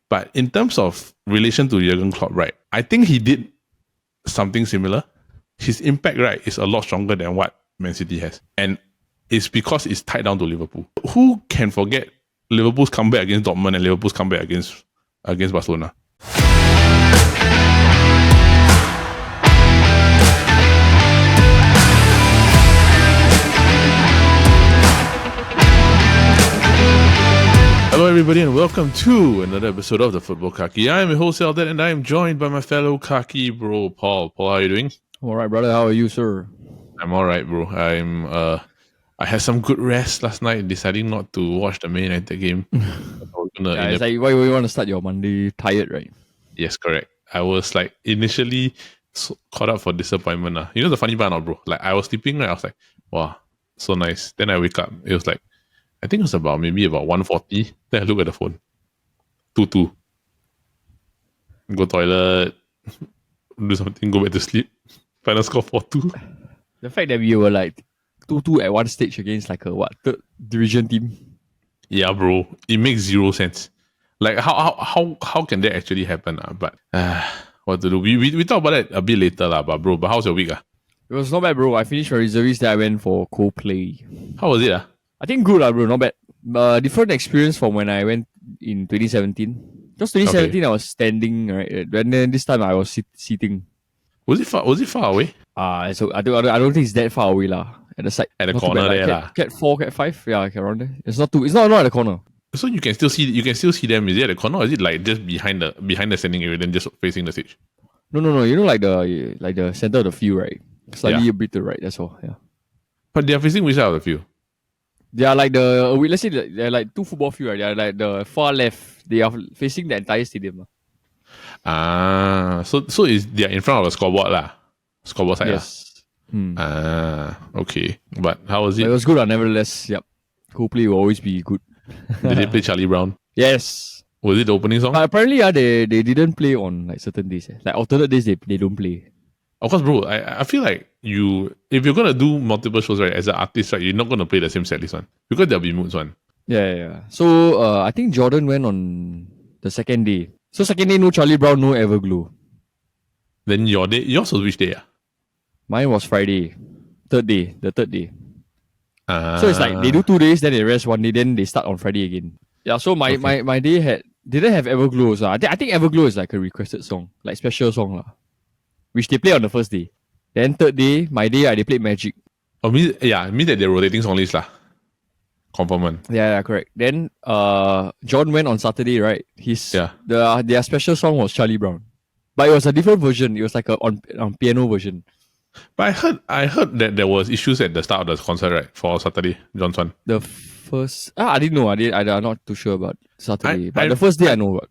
But in terms of relation to Jurgen Klopp, right, I think he did something similar. His impact, right, is a lot stronger than what Man City has. And it's because it's tied down to Liverpool. Who can forget Liverpool's comeback against Dortmund and Liverpool's comeback against Barcelona? Hello everybody and welcome to another episode of the Futbol Kaki. I am your host Eldad and I am joined by my fellow Kaki bro, Paul. Paul, how are you doing? I'm alright, brother. How are you, sir? I'm alright, bro. I had some good rest last night, deciding not to watch the Man United game. It's like why you want to start your Monday tired, right? Yes, correct. I was like initially caught up for disappointment. You know the funny part, bro? Like I was sleeping, right? I was like, wow, so nice. Then I wake up. It was like, I think it was about 1:40. Then I look at the phone. 2-2. Go toilet, do something, go back to sleep. Final score 4-2. The fact that we were like 2-2 at one stage against like a third division team. Yeah, bro. It makes zero sense. Like how can that actually happen? But what to do? We talk about that a bit later, but bro, how's your week? It was not bad, bro. I finished my reservist, then I went for Coldplay. How was it? I think good, bro. Not bad. Different experience from when I went in 2017. Just 2017, okay. I was standing, right? And then this time I was sitting. Was it far away? So I don't think it's that far away, lah. At the side, at the corner there, lah. Cat 4, Cat 5, yeah, around there. It's not at the corner. So you can still see them. Is it at the corner, or is it like just behind the standing area, then just facing the stage? No. You know, like the center of the field, right? Slightly a bit to the right. That's all. Yeah. But they are facing which side of the field? They are like let's say they're like two football field, right? They are like the far left. They are facing the entire stadium. So they are in front of the scoreboard lah. Scoreboard side. Yes. Okay. But how was it? But it was good, nevertheless. Yep. Coldplay will always be good. Did they play Charlie Brown? Yes. Was it the opening song? Apparently, they didn't play on like certain days. Like alternate days, they don't play. Of course, bro. I feel like if you're gonna do multiple shows, right, as an artist, right, you're not gonna play the same setlist one because there'll be moods one. Yeah. So I think Jordan went on the second day. So second day, no Charlie Brown, no Everglow. Then yours was which day? Mine was Friday. The third day. So it's like they do 2 days, then they rest 1 day, then they start on Friday again. Yeah, so my day didn't have Everglow. So I think Everglow is like a requested song, like special song, which they play on the first day. Then third day, my day, they played Magic. Oh, means that they're rotating song list lah. Confirm. Yeah, correct. Then John went on Saturday, right? Their special song was Charlie Brown, but it was a different version. It was like a on piano version. But I heard that there was issues at the start of the concert, right? For Saturday, John's one. The first, I didn't know. I'm not too sure about Saturday. But the first day I know about.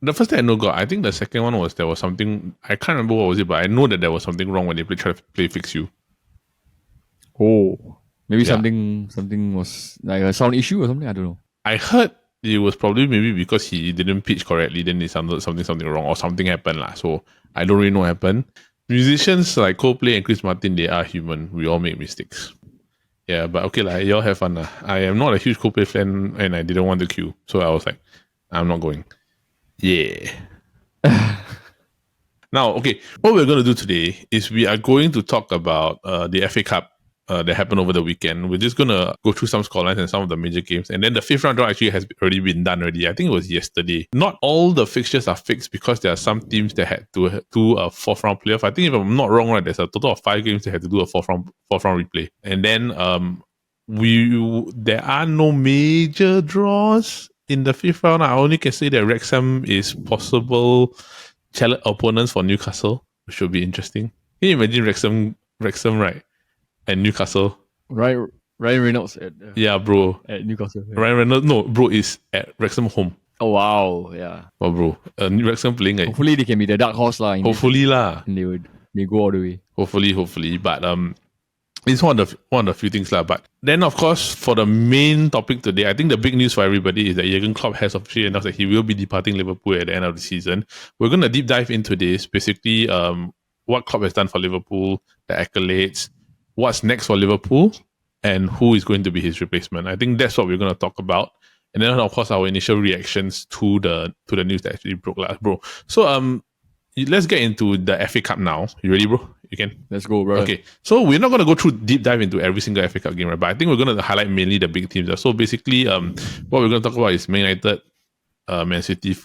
The first day I know got. I think the second one was there was something. I can't remember what was it, but I know that there was something wrong when they tried to play Fix You. Oh, maybe something was like a sound issue or something. I don't know. I heard it was probably maybe because he didn't pitch correctly. Then it sounded something wrong or something happened lah. So I don't really know what happened. Musicians like Coldplay and Chris Martin, they are human. We all make mistakes. Yeah, but okay lah. You all have fun lah. I am not a huge Coldplay fan, and I didn't want to queue, so I was like, I'm not going. Yeah. Now, okay, what we're going to do today is we are going to talk about the FA Cup that happened over the weekend. We're just going to go through some scorelines and some of the major games. And then the fifth round draw actually has already been done already. I think it was yesterday. Not all the fixtures are fixed because there are some teams that had to do a fourth round playoff. I think if I'm not wrong, right, there's a total of 5 games that had to do a fourth round replay. And then there are no major draws in the fifth round. I only can say that Wrexham is possible opponents for Newcastle, which should be interesting. Can you imagine Wrexham, right? And Newcastle. Ryan Reynolds at bro. At Newcastle. Yeah. Ryan Reynolds, no, bro, is at Wrexham home. Oh wow, yeah. Oh bro, Wrexham playing. Hopefully they can be the dark horse lah. Hopefully lah. And they go all the way. Hopefully, but it's one of the few things lah. But then of course for the main topic today, I think the big news for everybody is that Jurgen Klopp has officially announced that he will be departing Liverpool at the end of the season. We're gonna deep dive into this, basically what Klopp has done for Liverpool, the accolades, what's next for Liverpool, and who is going to be his replacement. I think that's what we're going to talk about. and then of course our initial reactions to the news that actually broke, bro. So let's get into the FA Cup now. You ready, bro? You can. Let's go, bro. Okay, so we're not going to go through deep dive into every single FA Cup game, right? But I think we're going to highlight mainly the big teams. So basically, what we're going to talk about is Man United, Man City,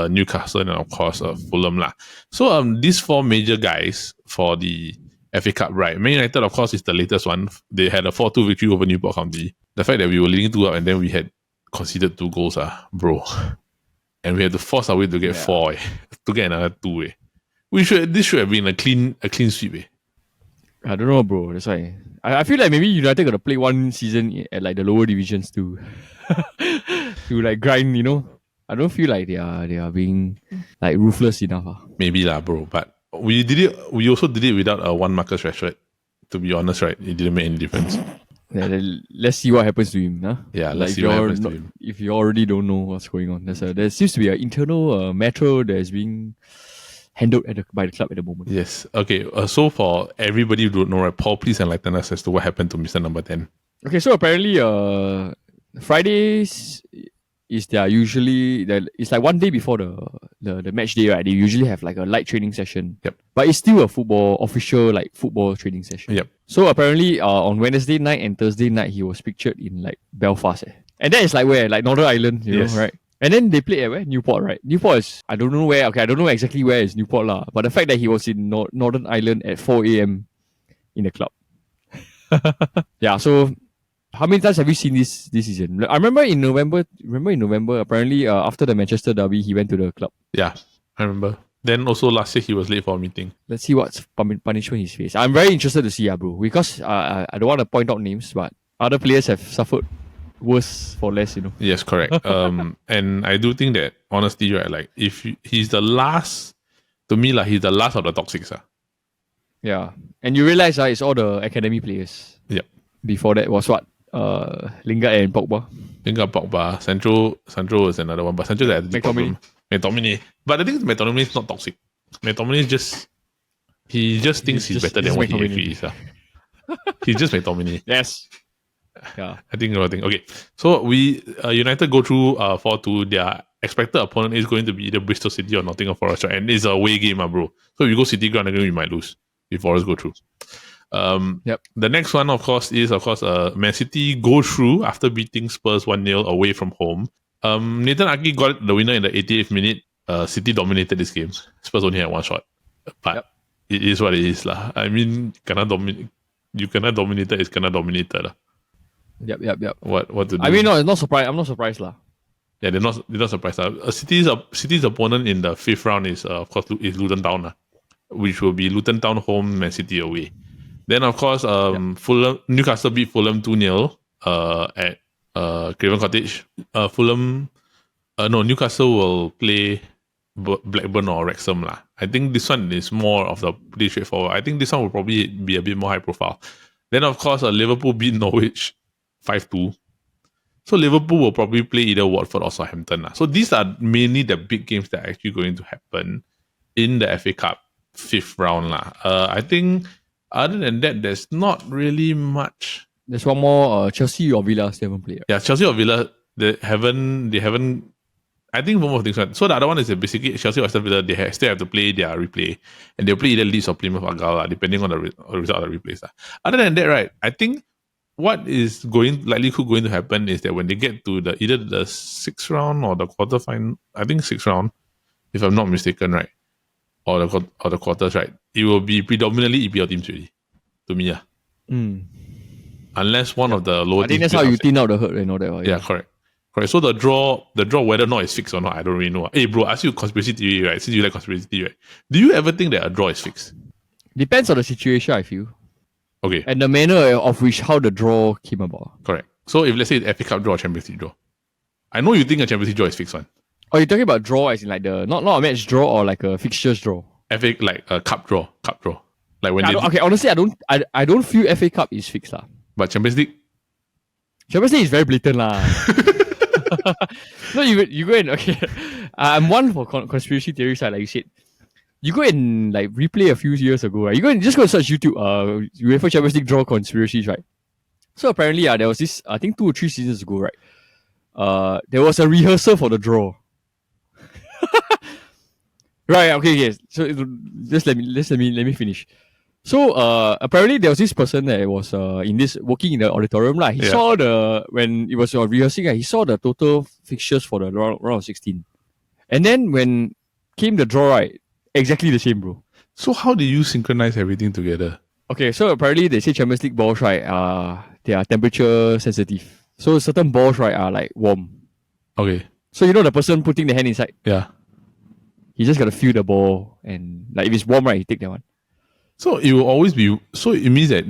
Newcastle, and of course Fulham lah. So these four major guys for the FA Cup, right? Man United, of course, is the latest one. They had a 4-2 victory over Newport County. The fact that we were leading 2-up and then we had conceded 2 goals, bro. And we had to force our way to get 4, to get another 2. This should have been a clean sweep. I don't know, bro. That's why I feel like maybe United got to play one season at like the lower divisions too, to like grind. You know, I don't feel like they are being like ruthless enough. Maybe lah, bro. But we did it. We also did it without a one Marcus Rashford. To be honest, right? It didn't make any difference. Yeah, let's see what happens to him. Huh? Yeah, let's see what happens to him. If you already don't know what's going on, there seems to be an internal matter that is being handled by the club at the moment. Yes. Okay. So for everybody who don't know, right, Paul, please enlighten us as to what happened to Mr. Number 10. Okay, so apparently, Fridays is it's like one day before the match day, right? They usually have like a light training session. Yep. But it's still a official football training session. Yep. So apparently, on Wednesday night and Thursday night, he was pictured in like Belfast, and that is like where, like Northern Ireland, you know, right? And then they played at where? Newport, right? Newport is, I don't know where. Okay, I don't know exactly where is Newport lah. But the fact that he was in Northern Ireland at 4 a.m. in the club. Yeah, so how many times have you seen this season? I remember in November, apparently after the Manchester derby, he went to the club. Yeah, I remember. Then also last year, he was late for a meeting. Let's see what punishment he's faced. I'm very interested to see, bro. Because I don't want to point out names, but other players have suffered worse for less, you know. Yes, correct. And I do think that, honestly, right, like if he's the last, to me, like he's the last of the toxics. Yeah. And you realize it's all the academy players. Yep. Before that was what? Lingard and Pogba. Sancho was another one, but Sancho had the problem. McTominay. But I think McTominay is not toxic. McTominay he just thinks he's better than what he actually is. He's just McTominay. Yes. Yeah, I think. Okay, so we United go through 4-2. Their expected opponent is going to be either Bristol City or Nottingham Forest, right? And it's a away game, bro. So if you go City ground again, we might lose if Forest go through. Yep. The next one, of course, is Man City go through after beating Spurs 1-0 away from home. Nathan Aki got the winner in the 88th minute. City dominated this game. Spurs only had one shot, but it is what it is, lah. I mean, you cannot dominate it. It's cannot dominate lah. Yep. What to do? I mean, no, it's not surprised. I'm not surprised, lah. Yeah, they're not surprised. City's opponent in the 5th round is of course is Luton Town, which will be Luton Town home, Man City away. Then of course, Newcastle beat Fulham 2-0 at Craven Cottage. Newcastle will play Blackburn or Wrexham lah. I think this one is more of the pretty straightforward. I think this one will probably be a bit more high profile. Then of course, Liverpool beat Norwich 5-2. So Liverpool will probably play either Watford or Southampton. So these are mainly the big games that are actually going to happen in the FA Cup 5th round. I think other than that, there's not really much. There's one more Chelsea or Villa still haven't played. Yeah, Chelsea or Villa, they haven't. I think one more thing. So the other one is that basically Chelsea or Villa, they still have to play their replay, and they'll play either Leeds or Plymouth or Argyle, depending on the result of the replays. Other than that, right, I think what is going to happen is that when they get to either the 6th round or the quarterfinal, I think 6th round, if I'm not mistaken, right, or the quarters, right, it will be predominantly EPL teams really, to me, unless one of the lower. I think that's how you thin out the herd and all that. Yeah, correct. So the draw, whether or not it's fixed or not, I don't really know. Hey, bro, I ask you conspiracy theory, right? Since you like conspiracy theory, right? Do you ever think that a draw is fixed? Depends on the situation, I feel. Okay. And the manner of how the draw came about. Correct. So if let's say it's FA Cup draw or Champions League draw, I know you think a Champions League draw is fixed one. Oh, you're talking about draw as in like the not a match draw or like a fixtures draw. FA like a cup draw. Like when honestly, I don't feel FA Cup is fixed lah. But Champions League is very blatant lah. No, you go and I'm one for conspiracy theories, like you said. You go and like replay a few years ago, right? You go and just go and search YouTube, UEFA Champions League draw conspiracies, right? So apparently, there was this, I think 2 or 3 seasons ago, right? there was a rehearsal for the draw. Right, okay. So just let me finish. So apparently there was this person that was working in the auditorium. He saw when it was rehearsing, he saw the total fixtures for the round of 16. And then when came the draw, right, exactly the same, bro. So how do you synchronize everything together? Okay, so apparently they say Champions League balls, right, they are temperature sensitive. So certain balls, right, are like warm. Okay. So the person putting the hand inside. Yeah. He just got to feel the ball, and like if it's warm, right, he take that one. So it will always be. So it means that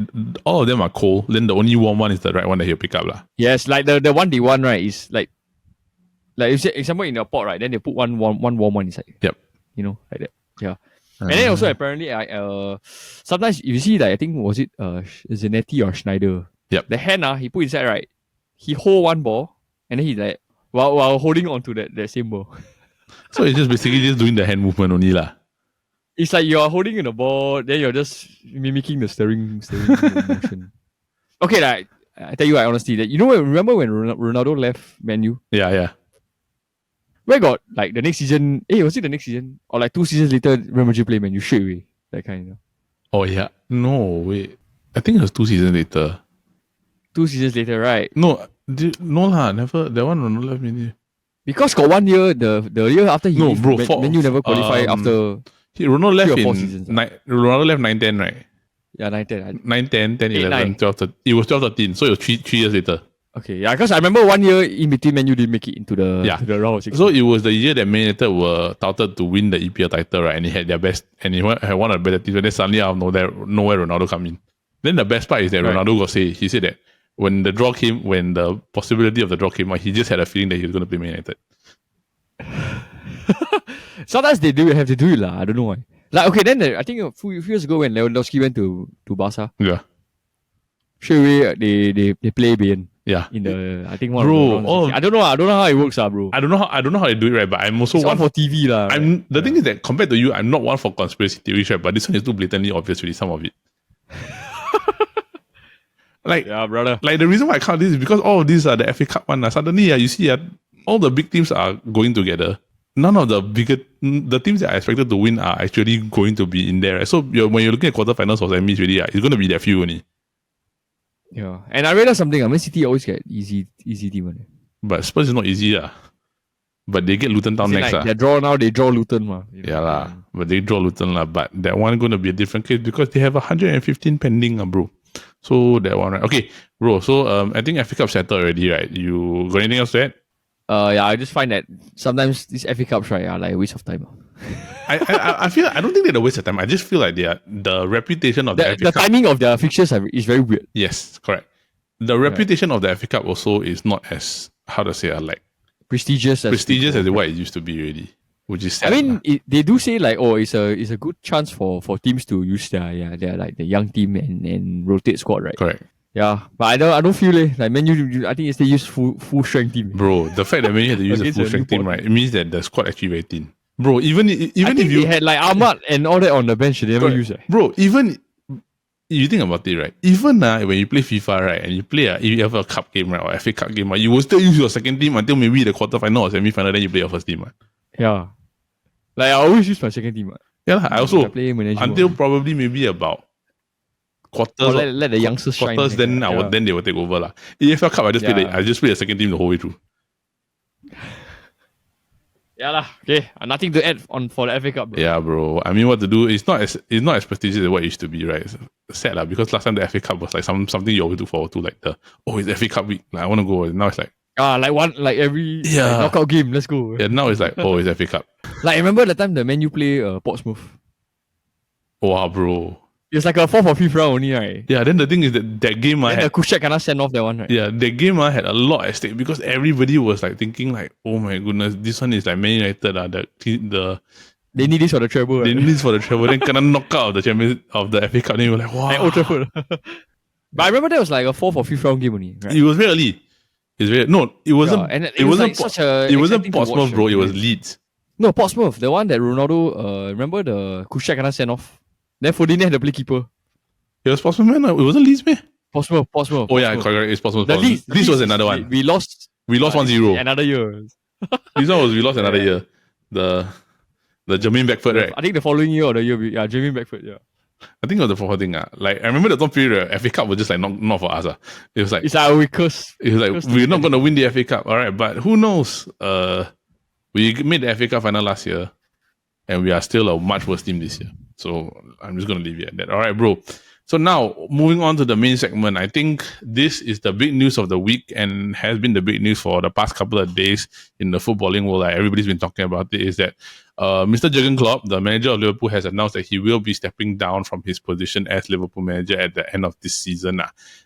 all of them are cold. Then the only warm one is the right one that he'll pick up, lah. Yes, like the 1v1, right, is like if say example in a pot, right, then they put one warm one inside. Yep. Like that. Yeah. And then also apparently sometimes you see like I think was it Zanetti or Schneider. Yep. The hand he put inside, right, he hold one ball and then he like while holding on to that same ball. So it's just basically just doing the hand movement only lah. It's like you're holding in the ball, then you're just mimicking the steering motion. Okay, like I tell you honestly, that remember when Ronaldo left Man U? Yeah. Where got like the next season? Was it the next season or like 2 seasons later? Real Madrid play Man U straight away, that kind. Oh yeah, no wait, I think it was 2 seasons later. 2 seasons later, right? No lah, never. That one Ronaldo left Man U. Because got 1 year, the year after he no bro, Man U never qualify after. Ronaldo left 3 or 4 in seasons. Ronaldo left 9-10, right? Yeah, 9-10. 9-10, 10-11, 12-13. It was 12-13, so it was 3 years later. Okay, yeah, because I remember 1 year in between Man U didn't make it into the round of 16. So it was the year that Man United were touted to win the EPL title, right? And he had their best, and he had one of the better teams. And then suddenly out of nowhere Ronaldo come in. Then the best part is that Ronaldo he said that when the possibility of the draw came out, he just had a feeling that he was going to play Man United. Sometimes they have to do it lah. I don't know why. Like okay, then I think a few years ago when Lewandowski went to Barca, straight away they play Bayern. Yeah. In the I think one. Bro, I don't know how it works, bro. I don't know how they do it, right? But I'm also it's one for TV lah. The thing is that compared to you, I'm not one for conspiracy theories, right? But this one is too blatantly obvious, really, some of it. Like, yeah, brother. Like the reason why I count this is because all of these are the FA Cup one. Suddenly, you see, all the big teams are going together. None of the teams that are expected to win are actually going to be in there. Right? So when you're looking at quarterfinals or semis, really, it's going to be that few only. Yeah, and I realized something. Man City always get easy team. But Spurs is not easy, But they get Luton Town next. They draw Luton, ma. But they draw Luton, But that one going to be a different case because they have 115 pending, bro. So that one, right? Okay, bro. So I think FA Cup settled already, right? You got anything else to add? Yeah, I just find that sometimes these FA Cups, right, are like a waste of time. I don't think they're a waste of time. I just feel like the reputation of the FA Cup. The timing of their fixtures is very weird. Yes, correct. The reputation of the FA Cup also is not as, how to say, like prestigious as what it used to be already. Which is sad. I mean, they do say like, it's a good chance for teams to use their like the young team and rotate squad, right? Correct. Yeah, but I don't feel like Man U. I think they use full strength team. Bro, the fact that Man U had to use a full strength team, right? It means that the squad actually very thin. Bro, even if you had like Ahmad and all that on the bench, they never use it. Bro, even you think about it, right? Even when you play FIFA, right, and you play if you have a cup game, right, or FA Cup game, right, you will still use your second team until maybe the quarterfinal or semi-final, then you play your first team, right? Yeah, like I always use my second team, right? Yeah, I also play until probably maybe about quarters. Let the youngsters shine. Then they will take over lah. EFL Cup, I just play the second team the whole way through. Yeah lah. Okay, nothing to add for the FA Cup, bro. Yeah, bro. I mean, what to do? It's not as prestigious as what it used to be, right? It's sad lah, because last time the FA Cup was like something you always look forward to, like it's FA Cup week. Like, I want to go. Now it's like every knockout game. Let's go. Yeah, now it's like it's FA Cup. Like, remember the time the Man U play Portsmouth? Wow, bro. It's like a 4th or 5th round only, right? Yeah, then the thing is that game the Kushak cannot send off that one, right? Yeah, the game had a lot at stake because everybody was like thinking like, oh my goodness, this one is like Man United. They need this for the treble. They need this for the treble. Then cannot knock out of the champions of the FA Cup. Then you were like, wow. Like Old Trafford. But I remember that was like a 4th or 5th round game only, right? It was very early. It wasn't. Yeah, it wasn't. Like it wasn't Portsmouth, bro. It was Leeds. No, Portsmouth, the one that Ronaldo. Remember the Kushak cannot send off. Then Fodini had to play keeper. It was Portsmouth, man. It wasn't Leeds, man. Portsmouth. Oh yeah, correct. It's Portsmouth. Leeds was another one. We lost We lost 1-0. Another year. This one was we lost another year. The Jermaine Beckford, right? I think the following year or the year, Jermaine Beckford, yeah. I think it was the fourth thing. Like I remember the top period, FA Cup was just like not for us. It was like it's like we curse. It was like we're not gonna win the FA Cup, all right. But who knows? We made the FA Cup final last year, and we are still a much worse team this year. So I'm just gonna leave it at that. All right, bro. So now moving on to the main segment, I think this is the big news of the week and has been the big news for the past couple of days in the footballing world. Like everybody's been talking about it. Is that Mr. Jurgen Klopp, the manager of Liverpool, has announced that he will be stepping down from his position as Liverpool manager at the end of this season.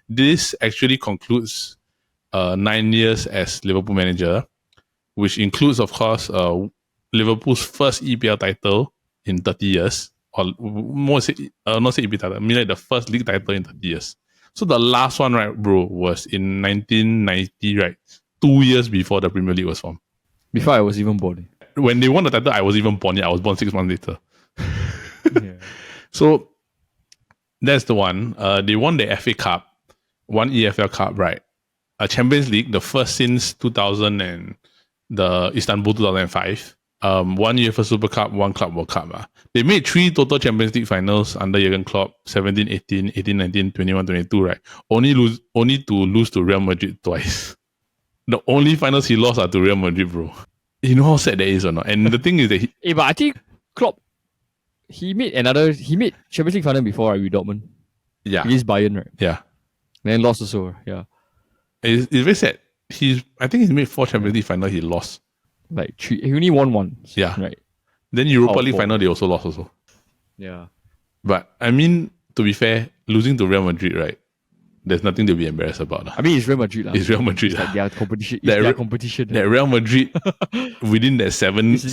This actually concludes 9 years as Liverpool manager, which includes, of course, Liverpool's first EPL title in 30 years. Or more not say EPL title, I mean like the first league title in 30 years. So the last one, right, bro, was in 1990, right? 2 years before the Premier League was formed. Before I was even born. When they won the title, I was even born. Yeah, I was born 6 months later. Yeah. So that's the one. They won the FA Cup, one EFL Cup, right? A Champions League, the first since 2000 and the Istanbul 2005. 1 UEFA Super Cup, 1 Club World Cup. They made 3 total Champions League finals under Jurgen Klopp, 17-18, 18-19, 21-22, right? Only to lose to Real Madrid twice. The only finals he lost are to Real Madrid, bro. You know how sad that is or not? And the thing is that but I think Klopp, he made Champions League final before, right, with Dortmund. Yeah. Against Bayern, right? Yeah. Then lost also, yeah. It's very sad. I think he's made 4 Champions League final, he lost. Like 3, he only won one. Yeah. Right. Then Europa League final, they also lost also. Yeah. But, I mean, to be fair, losing to Real Madrid, right? There's nothing to be embarrassed about. I mean, it's Real Madrid. It's Real Madrid. It's like their competition. Their competition. That Real Madrid, within that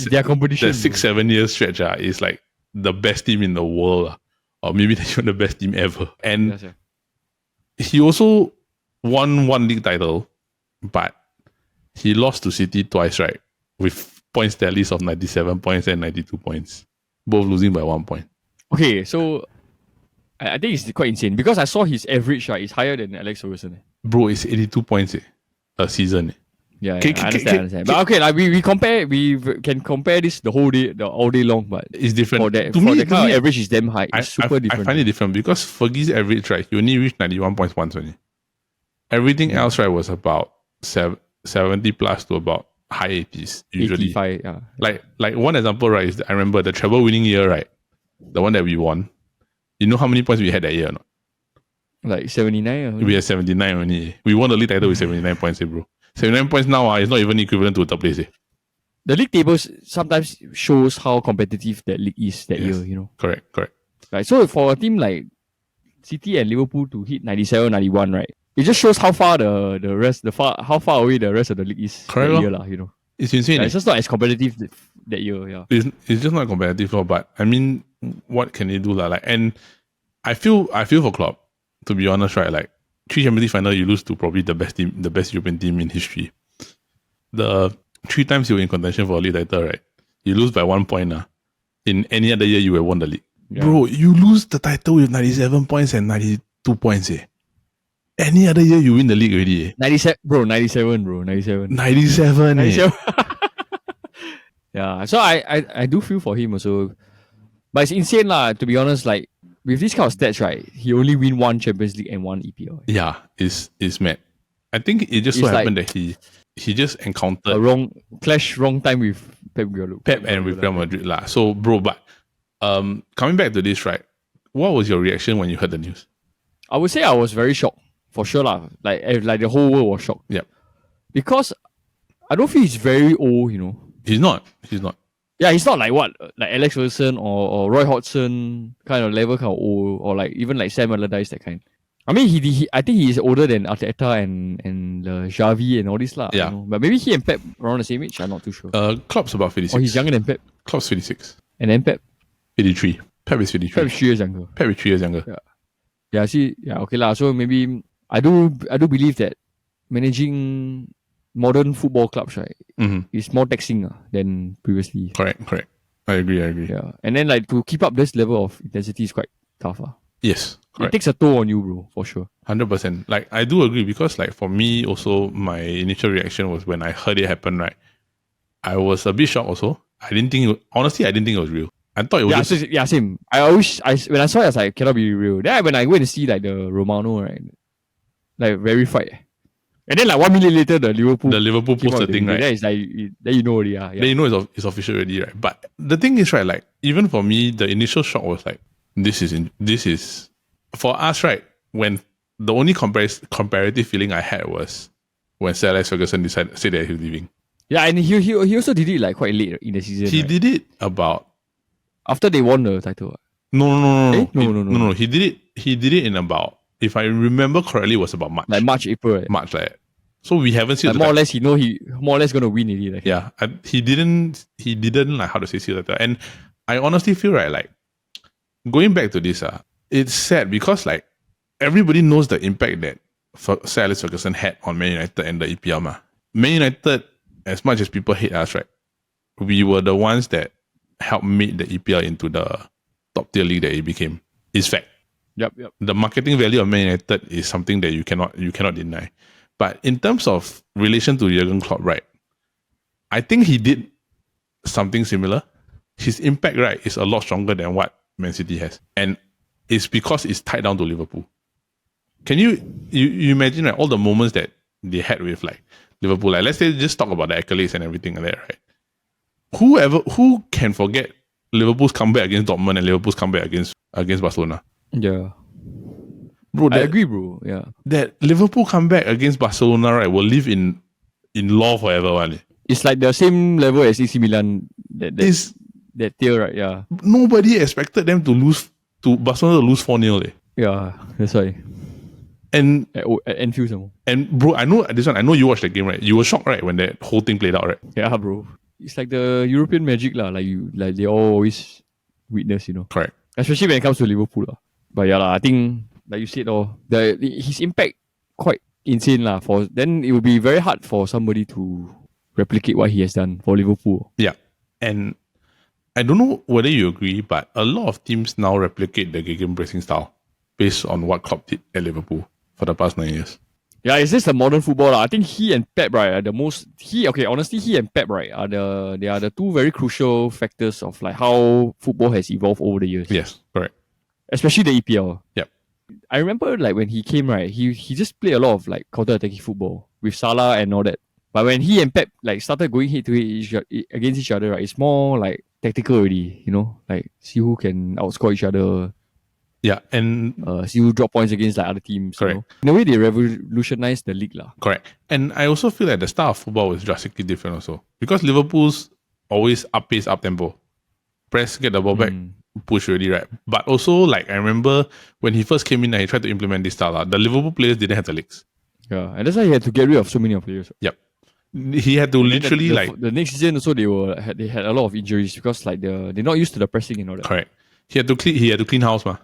their competition. That 6-7 years stretch, is like the best team in the world. Or maybe they're the best team ever. And he also won 1 league title, but he lost to City twice, right? With points tallies of 97 points and 92 points. Both losing by 1 point. Okay, so I think it's quite insane because I saw his average, right, is higher than Alex Ferguson. Bro, it's 82 points a season. Yeah, I understand. But okay, like we can compare this the whole day, all day long, but it's different. For the kind of average is damn high. It's super different. I find it different because Fergie's average, right, he only reached 91 points once only. Everything else, right, was about 70 plus to about high 80s usually. 85, yeah. Like one example, right, is I remember the treble winning year, right? The one that we won. You know how many points we had that year or not? Like 79? We had 79 only. We won the league title with 79 points, bro. 79 points now is not even equivalent to a third place. The league tables sometimes shows how competitive that league is that year, you know. Correct. Right. So for a team like City and Liverpool to hit 97, 91, right? It just shows how far how far away the rest of the league is that year, you know. It's insane. It's just not as competitive that year, yeah. It's just not competitive, but I mean, what can they do? Like, and I feel for Klopp, to be honest, right? Like 3 Champions League final, you lose to probably the best team, the best European team in history. The 3 times you were in contention for a league title, right? You lose by 1 point. In any other year, you would have won the league. Yeah. Bro, you lose the title with 97 points and 92 points. Any other year, you win the league already. 97. 97. Yeah, so I do feel for him also. But it's insane lah, to be honest. Like, with this kind of stats, right, he only win 1 Champions League and 1 EPL. Yeah, it's mad. I think it just so happened that he just encountered a wrong time with Pep Guardiola. Pep and with Real Madrid lah. So, bro, but coming back to this, right, what was your reaction when you heard the news? I would say I was very shocked, for sure lah. Like the whole world was shocked. Yep. Because I don't feel he's very old, you know. He's not. Yeah, he's not like like Alex Ferguson or Roy Hodgson kind of level, kind of old, or like even like Sam Allardyce, that kind. I mean, I think he is older than Arteta and Xavi and all this lah. Yeah. You know? But maybe he and Pep around the same age. I'm not too sure. Klopp's about 56. Or he's younger than Pep. Klopp's 56. And then Pep 83. Pep is 53. Pep is 3 years younger. Yeah. Yeah. See. Yeah. Okay lah. So maybe I do believe that managing modern football clubs, right, is more taxing than previously. Correct. I agree. Yeah. And then like to keep up this level of intensity is quite tough. Yes, It takes a toll on you, bro, for sure. 100%. Like, I do agree because, like, for me also, my initial reaction was when I heard it happen, right? I was a bit shocked also. Honestly, I didn't think it was real. I thought it was Same. When I saw it, I was like, cannot be real. Then when I went to see like the Romano, right, like verified. And then like 1 minute later, the Liverpool posted thing, right? Then it's like, then you know already, yeah. Then you know it's official already, right? But the thing is, right, like, even for me, the initial shock was like, this is for us, right? When the only comparative feeling I had was when Sir Alex Ferguson said that he was leaving. Yeah, and he also did it like quite late in the season. He did it about after they won the title. No. He did it in about, if I remember correctly, it was about March. Like March, April, right? March, like. So we haven't seen like more or less. He more or less gonna win it. Like. Yeah, he didn't like, how to say, see that. And I honestly feel, right, like, going back to this, it's sad because, like, everybody knows the impact that Sir Alex Ferguson had on Man United and the EPL. Man United, as much as people hate us, right, we were the ones that helped make the EPL into the top tier league that it became. It's fact. Yep. The marketing value of Man United is something that you cannot deny. But in terms of relation to Jurgen Klopp, right, I think he did something similar. His impact, right, is a lot stronger than what Man City has. And it's because it's tied down to Liverpool. Can you imagine, like, all the moments that they had with, like, Liverpool? Like, let's say just talk about the accolades and everything like that, right? Who can forget Liverpool's comeback against Dortmund and Liverpool's comeback against Barcelona? Yeah. Bro, I agree, bro. Yeah. That Liverpool comeback against Barcelona, right, will live in law forever, one. It's like the same level as AC Milan. That tier, right? Yeah. Nobody expected them to Barcelona to lose 4-0. Yeah, that's why. And at Anfield some more. And bro, I know you watched the game, right? You were shocked, right, when that whole thing played out, right? Yeah, bro. It's like the European magic, lah. Like they always witness, you know. Correct. Especially when it comes to Liverpool, lah. But yeah, I think, like you said, his impact quite insane, lah. Then it would be very hard for somebody to replicate what he has done for Liverpool. Yeah, and I don't know whether you agree, but a lot of teams now replicate the gegenpressing style based on what Klopp did at Liverpool for the past 9 years. Yeah, it's just the modern football, lah. I think he and Pep, right, are the most. Honestly, he and Pep, right, are the two very crucial factors of like how football has evolved over the years. Yes, correct. Especially the EPL. Yep. I remember like when he came, right, he just played a lot of like counter-attacking football with Salah and all that. But when he and Pep like started going head to head against each other, right, it's more like tactical already, you know, like see who can outscore each other. Yeah, and see who drop points against like other teams. Correct. You know? In a way, they revolutionized the league, lah. Correct. And I also feel like the style of football is drastically different also because Liverpool's always up pace, up tempo, press, get the ball back, push really, right? But also, like, I remember when he first came in and he tried to implement this style, the Liverpool players didn't have the legs. Yeah, and that's why he had to get rid of so many of players. Yep. He had to literally the next season also they had a lot of injuries because like they're not used to the pressing and all that. Correct. He had to clean house, ma.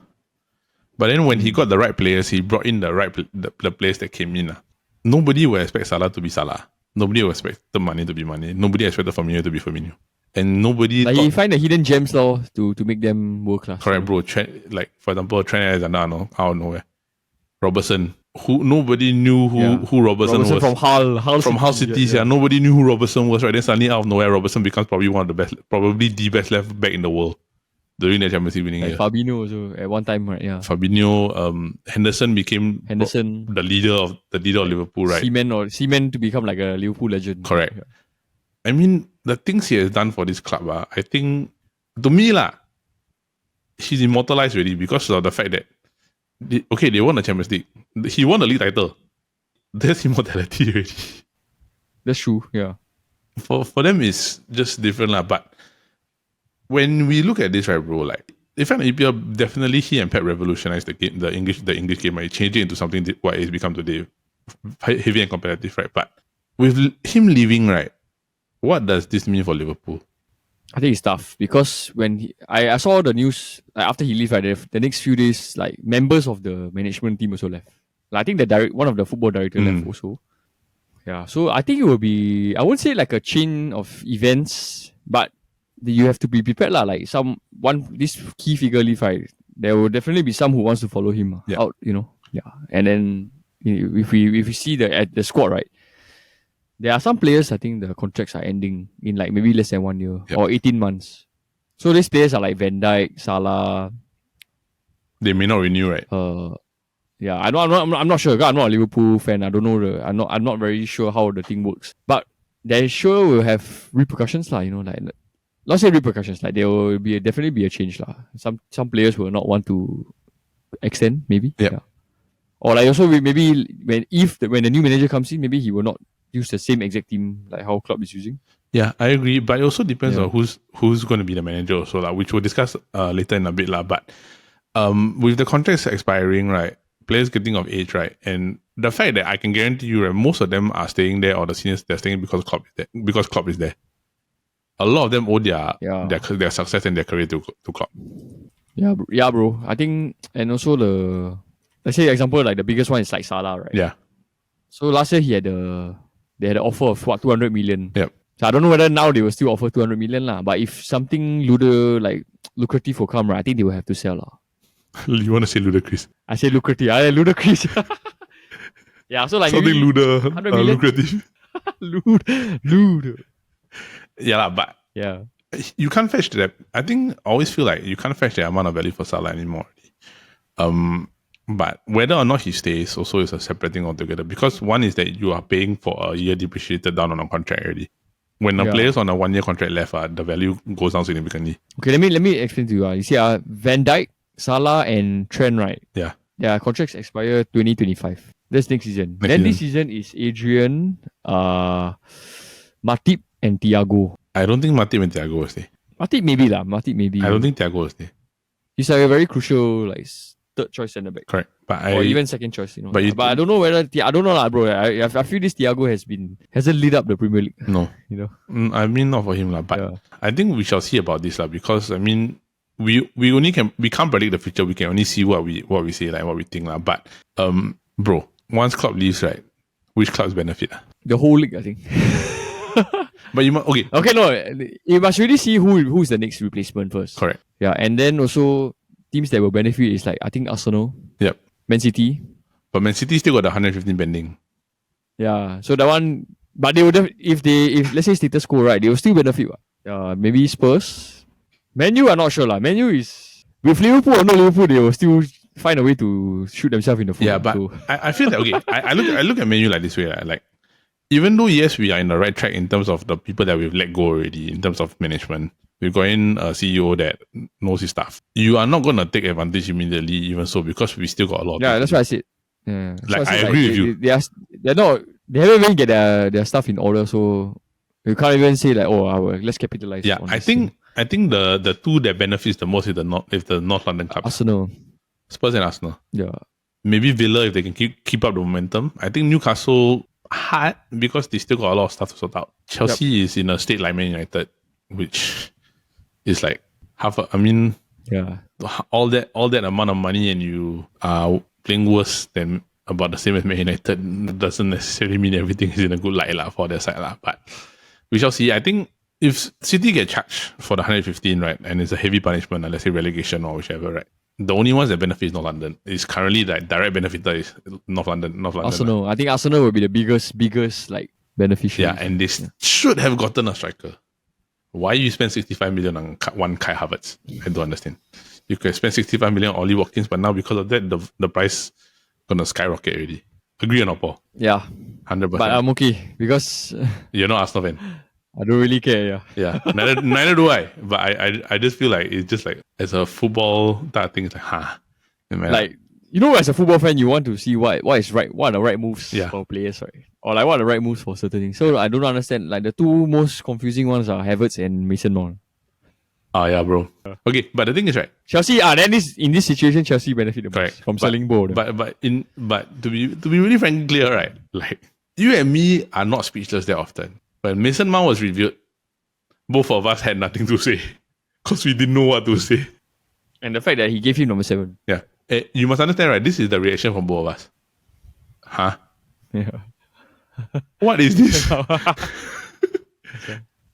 But then when he got the right players, he brought in the players that came in. Nobody will expect Salah to be Salah. Nobody will expect the Mane to be Mane. Nobody expected Firmino to be Firmino. And nobody like he find the hidden gems to make them world class. Correct, bro. Like for example, Trent Alexander, out of nowhere. Robertson, who nobody knew who Robertson was. From Hull City. Yeah. Nobody knew who Robertson was, right? Then suddenly out of nowhere, Robertson becomes probably the best left back in the world during the Champions League winning year. Fabinho also at one time, right? Yeah. Fabinho, Henderson became the leader of Liverpool, right? Seaman to become like a Liverpool legend. Correct. Yeah. I mean, the things he has done for this club, I think, to me, he's immortalized already because of the fact that they won the Champions League. He won the league title. That's immortality already. That's true, yeah. For them, it's just different, but when we look at this, right, bro, like, if an EPL, definitely he and Pep revolutionized the game, the English game, right? Changed it into something what it's become today, heavy and competitive, right? But with him leaving, right, what does this mean for Liverpool? I think it's tough because when I saw the news after he left, right, the next few days, like members of the management team also left. Like, I think one of the football directors left also. Yeah, so I think it will be, I won't say like a chain of events, but you have to be prepared, like this key figure leave, right? there will definitely be some who wants to follow him out, Yeah. And then if we see the squad, right, there are some players I think the contracts are ending in like maybe less than 1 year or 18 months. So these players are like Van Dijk, Salah. They may not renew, right? Yeah, I'm not sure. I'm not a Liverpool fan. I don't know I'm not very sure how the thing works. But they sure will have repercussions, like not say repercussions, like there will definitely be a change, lah. Some players will not want to extend, maybe. Yep. Yeah. Or like also maybe when the new manager comes in, maybe he will not use the same exact team like how Klopp is using. Yeah, I agree. But it also depends on who's going to be the manager also, like, which we'll discuss later in a bit. But with the contracts expiring, right, players getting of age, right, and the fact that I can guarantee you, right, most of them are staying there, or the seniors, they're staying because Klopp is there. A lot of them owe their success and their career to Klopp. Yeah, bro. I think, and also let's say example, like the biggest one is like Salah, right? Yeah. So last year they had an offer of 200 million. Yep. So I don't know whether now they will still offer 200 million lah. But if something lucrative will come, right, I think they will have to sell lah. You want to say ludicrous? I say lucrative. I say ludicrous. Yeah, so like something lucrative. Lude. Yeah, but yeah, you can't fetch that. I think I always feel like you can't fetch the amount of value for Salah anymore. But whether or not he stays also is a separate thing altogether. Because one is that you are paying for a year depreciated down on a contract already. When a player's on a 1 year contract left, the value goes down significantly. Okay, let me explain to you. You see, Van Dijk, Salah, and Trent, right? Yeah. Their contracts expire 2025. That's next season. This season is Adrian, Matip, and Thiago. I don't think Matip and Thiago will stay. Matip maybe. I don't think Thiago will stay. He's like a very crucial third choice centre back. Correct. Or even second choice, But I don't know whether I don't know lah, bro. I feel this Thiago hasn't lit up the Premier League. No. I mean, not for him lah. But I think we shall see about this lah, because I mean, we can't predict the future. We can only see what we say, like what we think lah. But bro, once Klopp leaves, right, which clubs benefit? The whole league, I think. But you must okay, no, you must really see who's the next replacement first. Correct. Yeah, and then also teams that will benefit is like I think Arsenal. Yep. Man City. But Man City still got the 115 pending. Yeah, so that one, but they would if let's say status quo, right, they will still benefit. Maybe Spurs. Man U, I'm not sure lah. Man U is with Liverpool or no Liverpool, they will still find a way to shoot themselves in the foot. Yeah, but I feel that I look at Man U like this way, right? Like, even though yes, we are in the right track in terms of the people that we've let go already, in terms of management. We've got in a CEO that knows his stuff. You are not going to take advantage immediately, even so, because we still got a lot. Yeah, that's what I said. Yeah, like I agree with you. They haven't even get their stuff in order, so you can't even say like, let's capitalize. Yeah, I think the two that benefits the most is the North London clubs. Arsenal, Spurs, and Arsenal. Yeah, maybe Villa if they can keep up the momentum. I think Newcastle hard because they still got a lot of stuff to sort out. Chelsea is in a state like Man United, which is like all that amount of money and you are playing worse than about the same as Man United doesn't necessarily mean everything is in a good light for their side but we shall see. I think if City get charged for the 115, right, and it's a heavy punishment, let's say relegation or whichever, right, the only ones that benefit is North London. Is currently like direct benefiter is North London. Arsenal. I think Arsenal will be the biggest like beneficiary. Yeah, and they should have gotten a striker. Why you spend 65 million on one Kai Havertz? I don't understand. You could spend 65 million on Ollie Watkins, but now because of that, the price gonna skyrocket already. Agree or not, Paul? Yeah, 100%. But I'm okay because you're not Arsenal fan. I don't really care. Yeah. Neither do I. But I just feel like it's just like as a football type thing, it's like like as a football fan, you want to see what is right, what are the right moves for players, right? Or like what are the right moves for certain things. So I don't understand. Like the two most confusing ones are Havertz and Mason Mount. Yeah, bro. Okay, but the thing is, right, Chelsea. Then in this situation, Chelsea benefit the most from selling board. But to be really frankly clear, right? Like you and me are not speechless that often. When Mason Mount was revealed, both of us had nothing to say because we didn't know what to say. And the fact that he gave him number 7. Yeah. You must understand, right? This is the reaction from both of us. Huh? Yeah. What is this?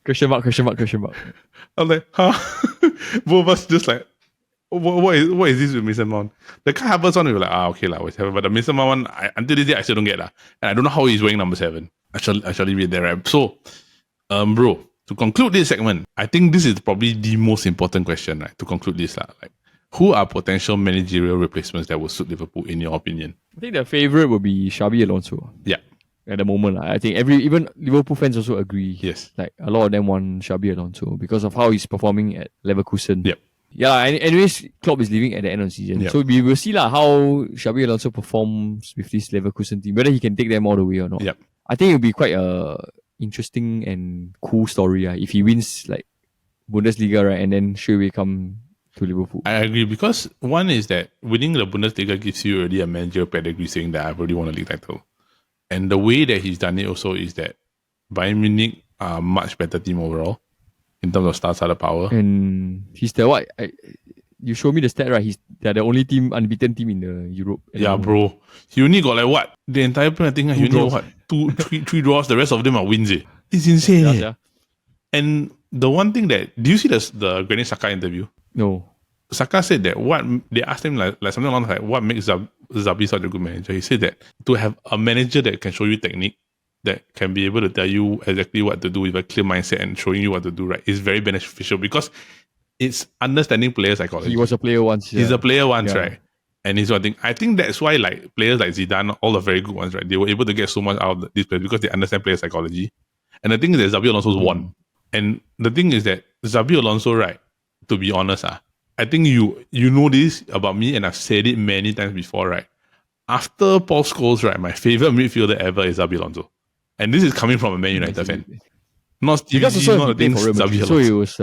Question mark. I'm like, huh? Both of us just like, what is this with Mason Mount? The Kai Havertz one, we were like, okay, whatever. But the Mason Mount one, until this day, I still don't get that. And I don't know how he's wearing number 7. I shall leave it there, right? So, bro, to conclude this segment, I think this is probably the most important question, right? To conclude this, like, who are potential managerial replacements that will suit Liverpool, in your opinion? I think the favourite will be Xabi Alonso. Yeah. At the moment, I think even Liverpool fans also agree. Yes. Like, a lot of them want Xabi Alonso because of how he's performing at Leverkusen. Yep. Yeah, anyways, Klopp is leaving at the end of the season. Yep. So we will see how Xabi Alonso performs with this Leverkusen team, whether he can take them all the way or not. Yep. I think it'll be quite a interesting and cool story if he wins like Bundesliga, right, and then straight away come to Liverpool. I agree, because one is that winning the Bundesliga gives you already a managerial pedigree saying that I've already won a league title. And the way that he's done it also is that Bayern Munich are a much better team overall in terms of star-starter power. And he's the what? You show me the stat, right? They're the only unbeaten team in the Europe. Yeah, bro. He only got like what? The entire Premier thing, he only got what? Three draws. The rest of them are wins. It's insane. Yeah. And the one thing that, do you see the Granit Xhaka interview? No. Saka said that they asked him like something along like what makes Xabi such a good manager. He said that to have a manager that can show you technique, that can be able to tell you exactly what to do with a clear mindset and showing you what to do, right, is very beneficial because it's understanding player psychology. He was a player once. Yeah. He's a player once, right? And he's one thing. I think that's why like players like Zidane, all the very good ones, right, they were able to get so much out of these players because they understand player psychology. And the thing is that Xabi Alonso's won. And the thing is that Xabi Alonso, right, to be honest, I think you know this about me, and I've said it many times before, right? After Paul Scholes, right, my favorite midfielder ever is Xabi Alonso. And this is coming from a Man United fan. Not Stevie, not the things Xabi Alonso. So he was,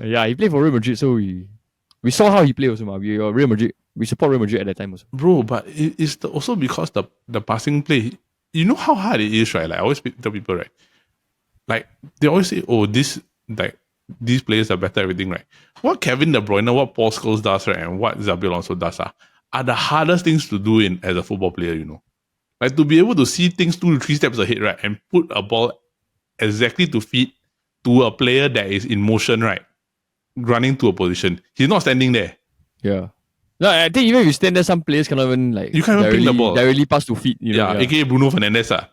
yeah, he played for Real Madrid, so we saw how he played also. We support Real Madrid at that time also. Bro, but it's also because the passing play, you know how hard it is, right? Like I always tell people, right? Like they always say, oh, these players are better at everything, right? What Kevin De Bruyne, what Paul Scholes does, right, and what Xabi Alonso does are the hardest things to do as a football player, you know. Like to be able to see things 2 to 3 steps ahead, right, and put a ball exactly to feet to a player that is in motion, right, running to a position. He's not standing there. Yeah. No, I think even if you stand there, some players cannot even you can't even pick the ball. Directly pass to feet. You know? aka Bruno Fernandes.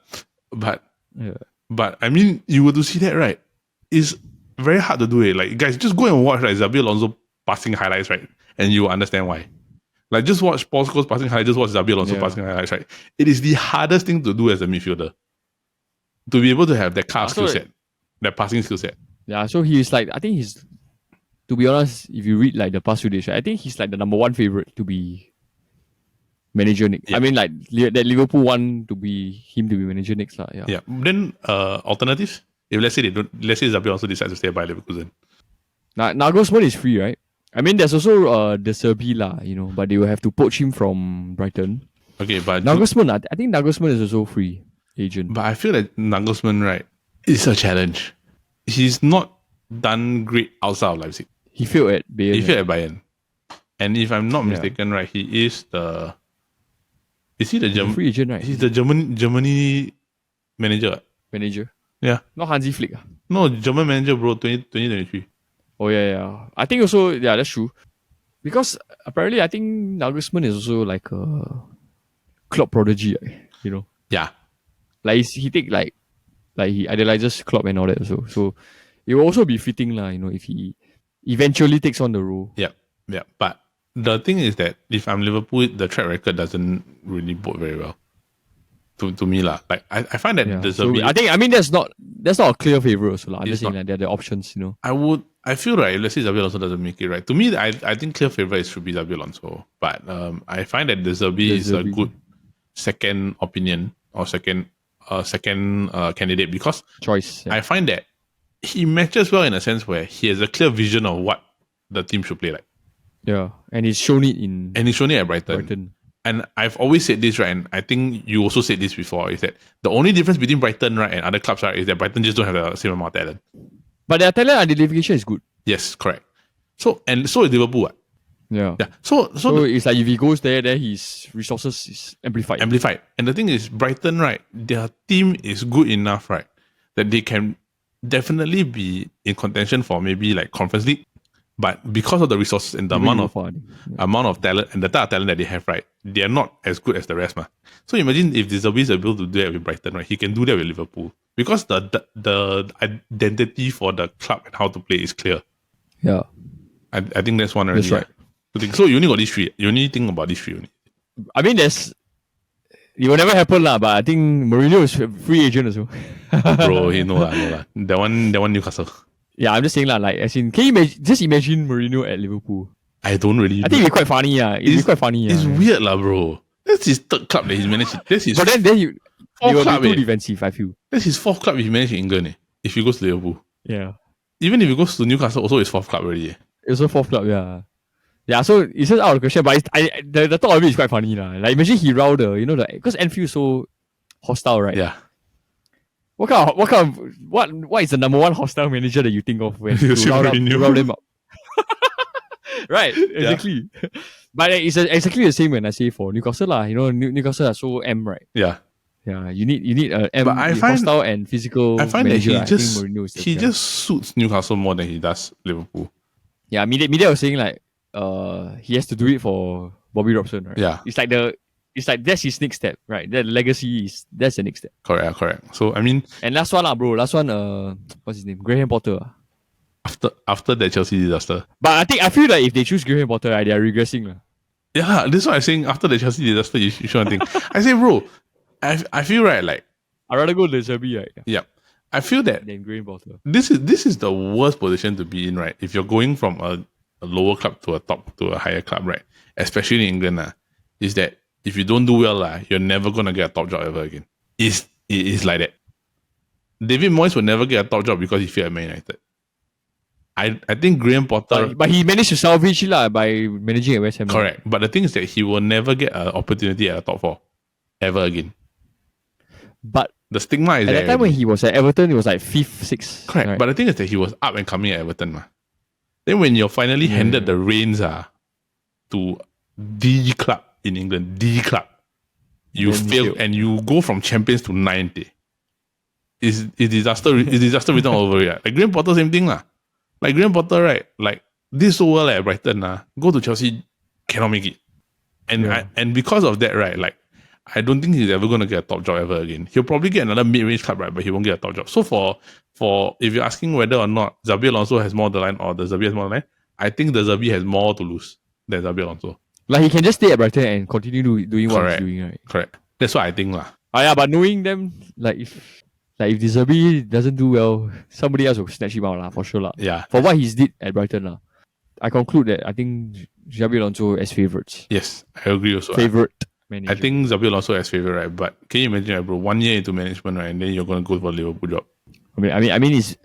But I mean, you were to see that, right? It's very hard to do it. Like guys, just go and watch like Xabi Alonso passing highlights, right, and you will understand why. Like just watch Paul Scholes passing highlights, just watch Xabi Alonso passing highlights, right? It is the hardest thing to do as a midfielder. To be able to have that car skill set, that passing skill set. Yeah, so he's like, I think he's, to be honest, if you read like the past few days, right, I think he's like the number 1 favorite to be manager next. Yeah. I mean, like that Liverpool want to be him to be manager next, lah. Yeah. Then alternatives. If let's say Xabi also decides to stay by Leverkusen. Nagelsmann is free, right? I mean, there's also De Zerbi lah, you know, but they will have to poach him from Brighton. Okay, but Nagelsmann, I think Nagelsmann is also free agent. But I feel that Nagelsmann, right, is a challenge. He's not done great outside of Leipzig. He failed at Bayern. And if I'm not mistaken, right, he is the... Is he the German... free agent, right? He's the Germany manager. Manager? Yeah. Not Hansi Flick. No, German manager, bro, 2023. Oh, yeah. I think also, yeah, that's true. Because apparently, I think Nagelsmann is also like a Klopp prodigy, you know? Yeah. Like, he idolizes Klopp and all that also. So, it will also be fitting, you know, if he eventually takes on the role. Yeah. But the thing is that if I'm Liverpool, the track record doesn't really bode very well. To me, lah. Like, I find that there's so I mean, that's not a clear favourite also, lah. I'm just saying that they're the options, you know. I feel right, let's say Xabi Alonso doesn't make it, right. To me, I think clear favourite should be Xabi Alonso. But I find that De Zerbi is a good second opinion or second candidate because choice. Yeah. I find that he matches well in a sense where he has a clear vision of what the team should play like. Yeah, and he's shown it at Brighton. And I've always said this, right, and I think you also said this before, is that the only difference between Brighton, right, and other clubs, right, is that Brighton just don't have the same amount of talent. But their talent identification is good. Yes, correct. So is Liverpool. Right? Yeah. So it's like if he goes there, then his resources is amplified. And the thing is, Brighton, right, their team is good enough, right, that they can definitely be in contention for maybe like Conference League. But because of the resources and the amount of talent and the type of talent that they have, right, they are not as good as the rest, man. So imagine if De Zerbi is able to do that with Brighton, right? He can do that with Liverpool because the identity for the club and how to play is clear. Yeah, I think that's one already. That's right. So you only got these three. You only think about these three only. I mean, it will never happen lah. But I think Mourinho is a free agent as well. Bro, he no lah. That one Newcastle. Yeah, I'm just saying lah. Like, as in, can you just imagine Mourinho at Liverpool? I don't really. I think it'd be quite funny. It'd be quite funny. It's weird lah, bro. That's his third club that he's managed. That's his. But then you will club, be too defensive, I feel. That's his fourth club he managed in England. If he goes to Liverpool. Yeah. Even if he goes to Newcastle, also his fourth club already. It's also fourth club, yeah. Yeah, so it's just out of the question, but the thought of it is quite funny lah. Like, imagine he row because Anfield is so hostile, right? Yeah. What is the number one hostile manager that you think of when to round them up? Right, exactly. Yeah. But it's exactly the same when I say for Newcastle lah. Newcastle are so right? Yeah. Yeah, you need a hostile and physical. I find manager. that he just suits Newcastle more than he does Liverpool. Yeah, media was saying like he has to do it for Bobby Robson, right? Yeah. It's like that's his next step, right? That legacy that's the next step. Correct. So I mean, and last one bro. Last one, what's his name? Graham Potter. After that Chelsea disaster. But I feel like if they choose Graham Potter, right, they are regressing. Yeah, this is what I'm saying. After the Chelsea disaster, you shouldn't think. I say, bro, I feel right, like I'd rather go to Zerbi, right? Yeah. I feel that than Graham Potter. This is the worst position to be in, right? If you're going from a lower club to a higher club, right? Especially in England, is that if you don't do well, you're never gonna get a top job ever again. It is like that. David Moyes will never get a top job because he failed at Man United. I think Graham Potter... But he managed to salvage it by managing at West Ham. Correct. But the thing is that he will never get an opportunity at a top four ever again. But the stigma is at that time when he was at Everton, it was like 5th, 6th. Correct. Right? But the thing is that he was up and coming at Everton. Then when you're finally handed the reins to the club in England, the club, you fail and you go from champions to 9th. It's disaster written all over it. Like Graham Potter, same thing. Like Graham Potter, right? Like this so well at Brighton, go to Chelsea, cannot make it. And because of that, right, like I don't think he's ever gonna get a top job ever again. He'll probably get another mid-range club, right? But he won't get a top job. So for if you're asking whether or not Xabi Alonso has more on the line or the Xabi has more on the line, I think the Xabi has more to lose than Xabi Alonso. Like he can just stay at Brighton and continue doing what he's doing, right? Correct. That's what I think lah. Yeah, but knowing them, if the Xabi doesn't do well, somebody else will snatch him out for sure Yeah. For what he's did at Brighton I conclude that I think Xabi Alonso as favourites. Yes, I agree also. Favourite manager. I think Xabi Alonso as favourite, right? But can you imagine, bro? 1 year into management, right, and then you're gonna go for a Liverpool job.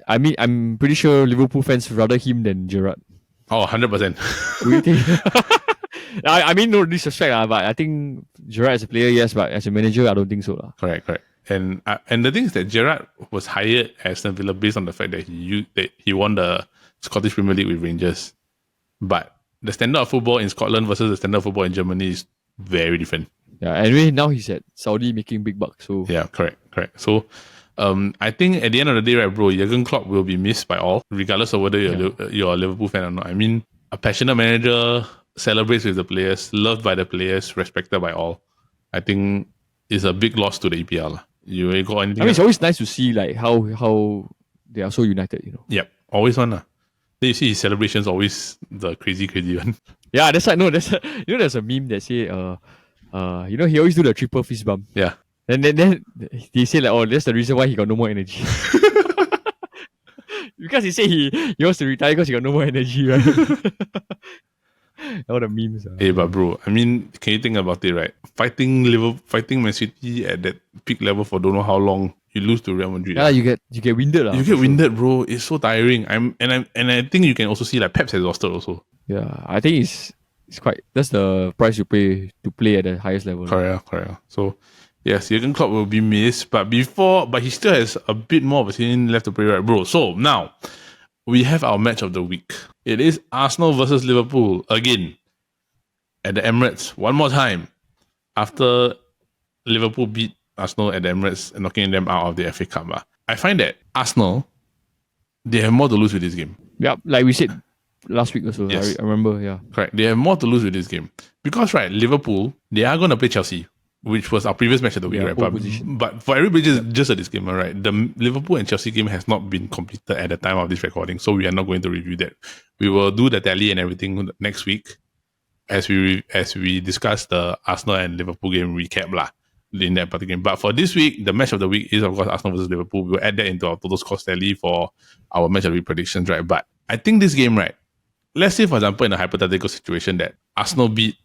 I'm pretty sure Liverpool fans rather him than Gerrard. Oh, 100%. What do you think? No disrespect, but I think Gerrard as a player, yes, but as a manager, I don't think so. Correct. And the thing is that Gerrard was hired as Aston Villa based on the fact that he won the Scottish Premier League with Rangers. But the standard of football in Scotland versus the standard of football in Germany is very different. Yeah, anyway, now he's at Saudi making big bucks. So yeah, correct. So I think at the end of the day, right, bro, Jurgen Klopp will be missed by all, regardless of whether you're a Liverpool fan or not. I mean, a passionate manager celebrates with the players, loved by the players, respected by all. I think it's a big loss to the EPL. You got anything? It's always nice to see like how they are so united. Yep, always one. Then you see his celebrations always the crazy one. Yeah, that's there's a meme that say he always do the triple fist bump. Yeah. Then they say like, that's the reason why he got no more energy. Because he said he wants to retire because he got no more energy, right? All the memes. Hey, but bro, I mean, can you think about it, right? Fighting Man City at that peak level for don't know how long, you lose to Real Madrid. Yeah, you get winded. You get winded, bro. It's so tiring. I think you can also see like Pep's exhausted also. Yeah, I think it's quite. That's the price you pay to play at the highest level. Correct. So yes, Jurgen Klopp will be missed, but he still has a bit more of a season left to play, right, bro? So now we have our match of the week. It is Arsenal versus Liverpool again at the Emirates one more time after Liverpool beat Arsenal at the Emirates and knocking them out of the FA Cup. I find that Arsenal, they have more to lose with this game. Yeah, like we said, last week also. Yes. I remember, yeah. Correct. They have more to lose with this game. Because, right, Liverpool, they are going to play Chelsea, which was our previous match of the week, right? But for everybody, just a disclaimer, right? The Liverpool and Chelsea game has not been completed at the time of this recording, so we are not going to review that. We will do the tally and everything next week as we discuss the Arsenal and Liverpool game recap lah in that particular game. But for this week, the match of the week is, of course, Arsenal versus Liverpool. We will add that into our total score tally for our match of the week predictions, right? But I think this game, right, let's say, for example, in a hypothetical situation that Arsenal beat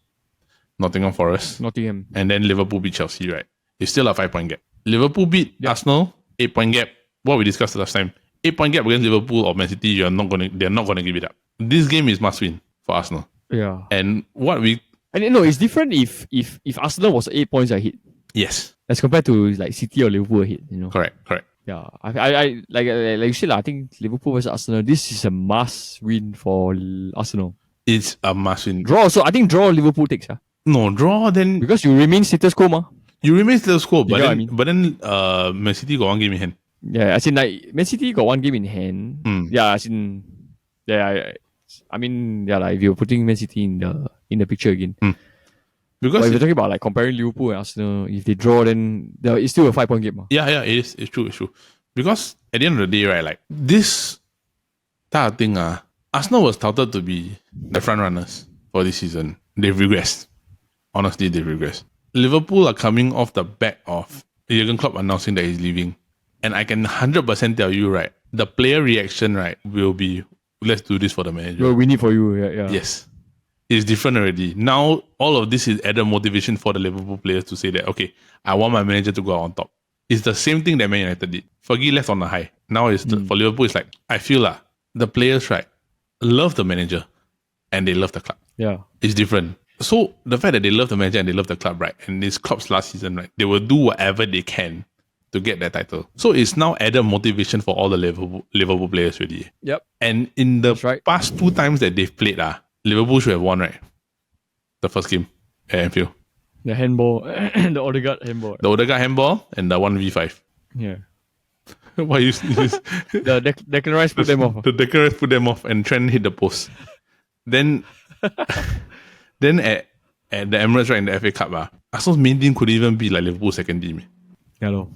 Nottingham Forest, and then Liverpool beat Chelsea, right? It's still a 5-point gap. Liverpool beat Arsenal, 8-point gap. What we discussed last time, 8-point gap against Liverpool or Man City, they're not gonna give it up. This game is must win for Arsenal. Yeah. And it's different if Arsenal was 8 points ahead. Yes. As compared to like City or Liverpool ahead, Correct. Yeah, I like you said, I think Liverpool versus Arsenal, this is a must win for Arsenal. It's a must win. Draw, so I think draw Liverpool takes. No, draw then. Because you remain status quo, ma. You remain status quo, but then Man City got one game in hand. Yeah, as in like Man City got one game in hand. Yeah, as in if you're putting Man City in the picture again. Because if you're talking about like comparing Liverpool and Arsenal, if they draw, then it's still a 5-point game. Yeah, it is. It's true. Because at the end of the day, right, like this type of thing, Arsenal was touted to be the front runners for this season. They've regressed. Honestly, they've regressed. Liverpool are coming off the back of Jurgen Klopp announcing that he's leaving. And I can 100% tell you, right, the player reaction, right, will be, let's do this for the manager. Well, we need for you, yeah. Yes. It's different already. Now, all of this is added motivation for the Liverpool players to say that, okay, I want my manager to go out on top. It's the same thing that Man United did. Fergie left on the high. Now, for Liverpool, it's like, I feel the players, right, love the manager and they love the club. Yeah. It's different. So, the fact that they love the manager and they love the club, right, and it's Klopp's last season, right, they will do whatever they can to get that title. So, it's now added motivation for all the Liverpool players already. Yep. And in the past 2 times that they've played, Liverpool should have won, right? The first game at Anfield. The handball, the Odegaard handball. The Odegaard handball and the 1v5. Yeah. Why you the Declan Rice put them off. The Declan Rice put them off and Trent hit the post. Then at the Emirates, right, in the FA Cup, Arsenal's main team could even be like Liverpool's second team. Hello.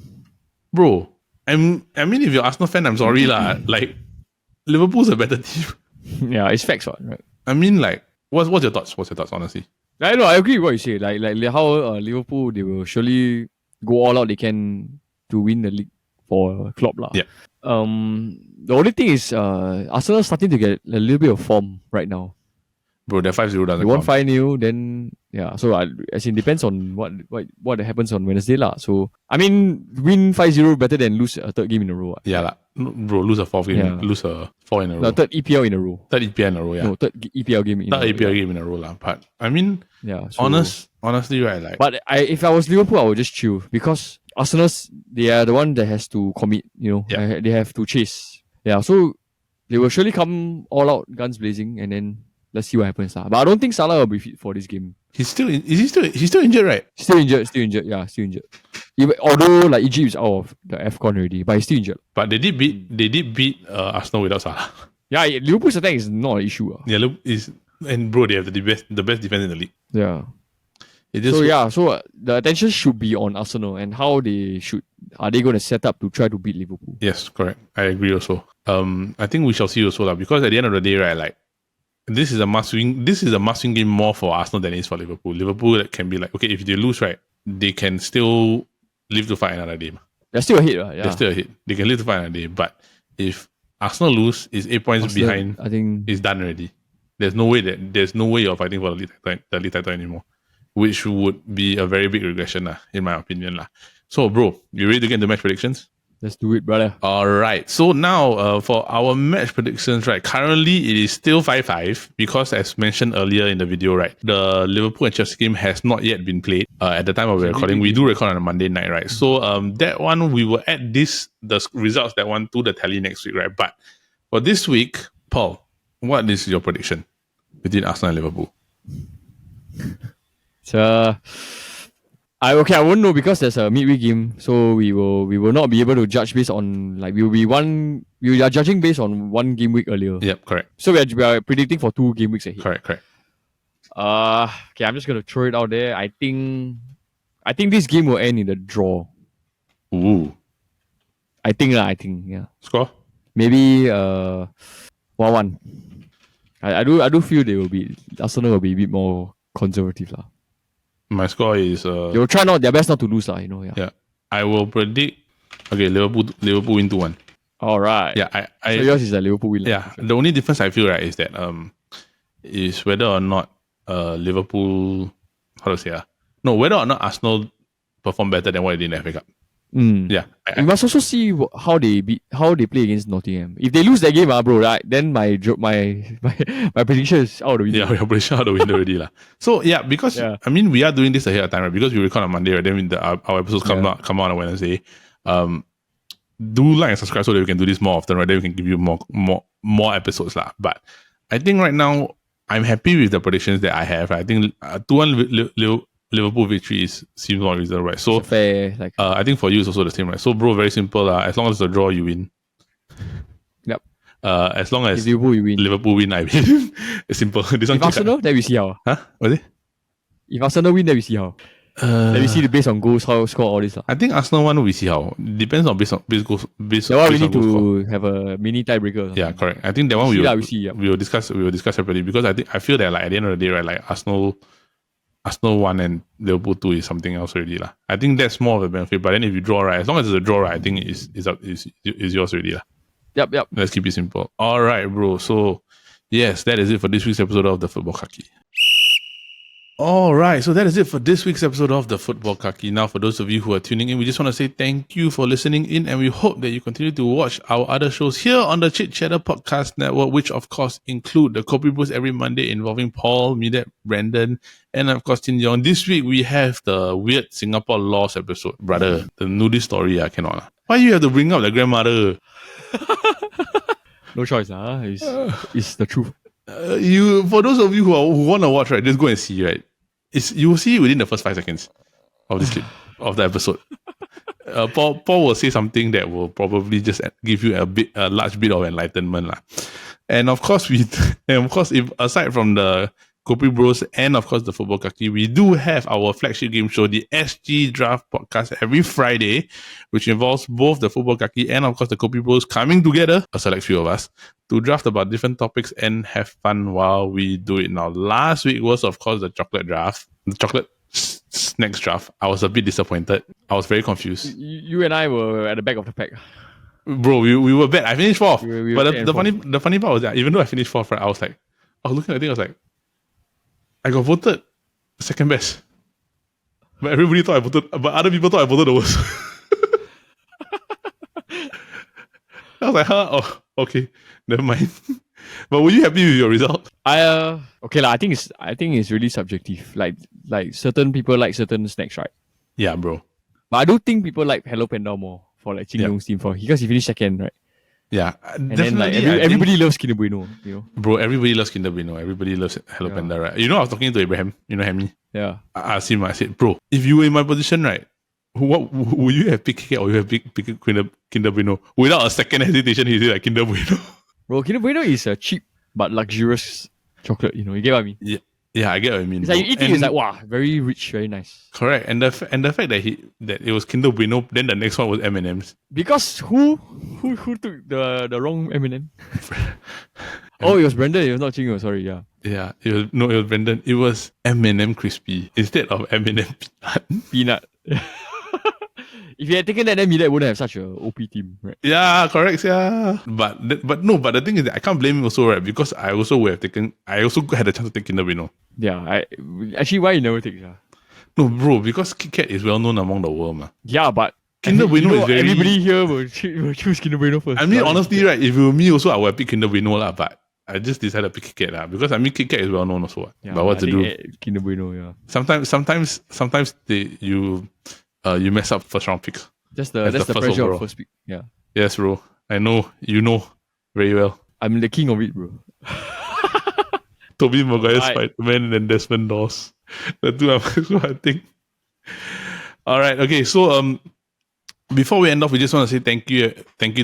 Bro, I mean, if you're Arsenal fan, I'm sorry lah. Like, Liverpool's a better team. Yeah, it's facts, right? I mean, like, what's your thoughts? What's your thoughts, honestly? I agree with what you say. Like how Liverpool, they will surely go all out they can to win the league for Klopp lah. Yeah. The only thing is Arsenal starting to get a little bit of form right now. Bro, their 5-0 doesn't They won 5-0, then yeah. So as in depends on what happens on Wednesday lah. So I mean, win 5-0 better than lose a third game in a row. Yeah lah. Bro, lose a fourth game, lose a 4 in a row. No, third EPL in a row. Third EPL in a row, yeah. No, third EPL game in a row. Third EPL game in a row lah. But I mean, yeah. So, honestly, right, like. But if I was Liverpool, I would just chill because Arsenal's, they are the one that has to commit. They have to chase. Yeah, so they will surely come all out, guns blazing, and then let's see what happens. But I don't think Salah will be fit for this game. He's still injured, right? Still injured. Yeah, still injured. Although like Egypt is out of the AFCON already, but he's still injured. But they did beat Arsenal without Salah. Yeah, Liverpool's attack is not an issue. Yeah, and bro, they have the best defense in the league. Yeah. So the attention should be on Arsenal and how are they going to set up to try to beat Liverpool? Yes, correct. I agree also. I think we shall see also lah, because at the end of the day, right, like, this is a must-win game more for Arsenal than it is for Liverpool. Liverpool can be like, okay, if they lose, right, they can still live to fight another day. They're still ahead, right? Yeah. They're still ahead. They can live to fight another day. But if Arsenal lose, is 8 points behind, I think it's done already. There's no way you're fighting for the league title anymore, which would be a very big regression, in my opinion. So, bro, you ready to get into match predictions? Let's do it, brother. All right. So now, for our match predictions, right, currently it is still 5-5 because, as mentioned earlier in the video, right, the Liverpool and Chelsea game has not yet been played at the time of recording. We do record on a Monday night, right? So that one, we will add the results that one to the tally next week, right? But for this week, Paul, what is your prediction between Arsenal and Liverpool? So, I won't know because there's a midweek game, so we will not be able to judge based on like we are judging based on one game week earlier. Yep, correct. So we are predicting for 2 game weeks ahead. Correct. Okay, I'm just gonna throw it out there. I think this game will end in a draw. Ooh. I think yeah. Score? Maybe 1-1. I do feel Arsenal will be a bit more conservative lah. My score is They will try their best not to lose lah, Yeah. I will predict Liverpool win 2-1. Alright. Yeah, so yours is a Liverpool win. Yeah. The only difference I feel right is that is whether or not Liverpool whether or not Arsenal perform better than what they did in the FA Cup. Yeah. You must also see how they play against Nottingham. If they lose that game, bro, right, then my prediction is out of the window. Yeah, your prediction out of the window already lah. So yeah, because I mean we are doing this ahead of time, right? Because we record on Monday, right? Then our episodes come out on Wednesday. Do like and subscribe so that we can do this more often, right? Then we can give you more episodes lah. But I think right now I'm happy with the predictions that I have. Right? I think 2-1 Liverpool victory seems more reasonable, right? So fair, I think for you it's also the same, right? So bro, very simple. As long as it's a draw, you win. Yep. As long as Liverpool win, I win. It's simple. This if Arsenal, then we see how. Huh? What is it? If Arsenal win, then we see how. Then we see the based on goals, how score all this. I think Arsenal one we see how. Depends on based goals. That one we need to have a mini tiebreaker. Yeah, correct. I think that one we will discuss separately because I feel that like at the end of the day, right, like Arsenal 1 and Liverpool 2 is something else already lah. I think that's more of a benefit. But then if you draw, right, as long as it's a draw, right, I think is yours already lah. Yep. Let's keep it simple. All right, bro. So yes, that is it for this week's episode of the Futbol Kaki. All right, so that is it for this week's episode of the Futbol Kaki. Now, for those of you who are tuning in, we just want to say thank you for listening in, and we hope that you continue to watch our other shows here on the Chit Podcast Network, which of course include the Kopi Boost every Monday involving Paul, Midet, Brandon, and of course Tin Yong. This week we have the weird Singapore laws episode, brother. The nudist story, I cannot. Why you have to bring up the grandmother? No choice, it's the truth. For those of you who want to watch, right, just go and see, right. You will see within the first 5 seconds of this clip of the episode. Paul will say something that will probably just give you a large bit of enlightenment lah. And of course, if aside from the Kopi Bros and of course the Futbol Kaki, we do have our flagship game show, the SG Draft Podcast, every Friday, which involves both the Futbol Kaki and of course the Kopi Bros coming together, a select few of us, to draft about different topics and have fun while we do it. Now, last week was of course the chocolate snacks draft. I was a bit disappointed. I was very confused. You and I were at the back of the pack. Bro, we were bad. I finished 4th. But the funny part was that even though I finished 4th, right, I was looking at it, I was like, I got voted second best. But everybody thought but other people thought I voted the worst. I was like, oh, okay, never mind. But were you happy with your result? Okay lah. I think it's really subjective. Like certain people like certain snacks, right? Yeah, bro. But I do think people like Hello Panda more for like Jin Yong's team because he finished second, right? Yeah, and then like everybody loves Kinder Bueno, Bro, everybody loves Kinder Bueno. Everybody loves Hello Panda, right? I was talking to Abraham, Hammy. Yeah. I asked him, I said, bro, if you were in my position, right, what would you have picked or you have picked Kinder Bueno? Without a second hesitation, he said like Kinder Bueno. Bro, Kinder Bueno is a cheap but luxurious chocolate, you get what I mean? Yeah, I get what you mean. It's like you eat it, it's like, wow, very rich, very nice. Correct. And the fact that it was Kinder Bueno, then the next one was M&M's. Because who took the wrong M&M? Oh, it was Brandon, it was not Chingo, sorry, yeah. Yeah, it was Brandon. It was M&M crispy instead of M&M peanut. If you had taken that, then Milet wouldn't have such a OP team, right? Yeah, correct, yeah. But the thing is that I can't blame him also, right? Because I also had a chance to take Kinder Bueno. Yeah, actually, why you never take it? No, bro, because Kit Kat is well known among the world, man. Yeah, but Kinder Bueno is very... Everybody here will choose Kinder Bueno first. I mean, honestly, right, if it were me also, I would have picked Kinder Bueno lah, but I just decided to pick Kit Kat lah. Because I mean, Kit Kat is well known also. Yeah, but what to do? Kinder Bueno, yeah. Sometimes you mess up first round picks. That's the pressure overall. Of first pick. Yeah. Yes, bro. I know. You know very well. I'm the king of it, bro. Tobey Maguire, Spider-Man, and Desmond Doss. The two of us, I think. All right. Okay. So before we end off, we just want to say thank you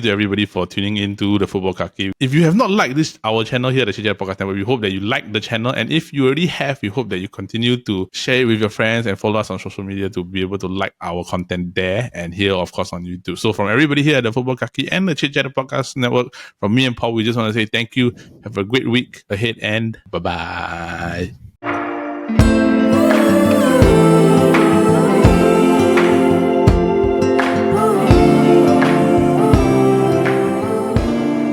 to everybody for tuning in to the Futbol Kaki. If you have not liked our channel here at the Chit Podcast Network, we hope that you like the channel. And if you already have, we hope that you continue to share it with your friends and follow us on social media to be able to like our content there and here, of course, on YouTube. So from everybody here at the Futbol Kaki and the Chit Podcast Network, from me and Paul, we just want to say thank you. Have a great week ahead and bye-bye.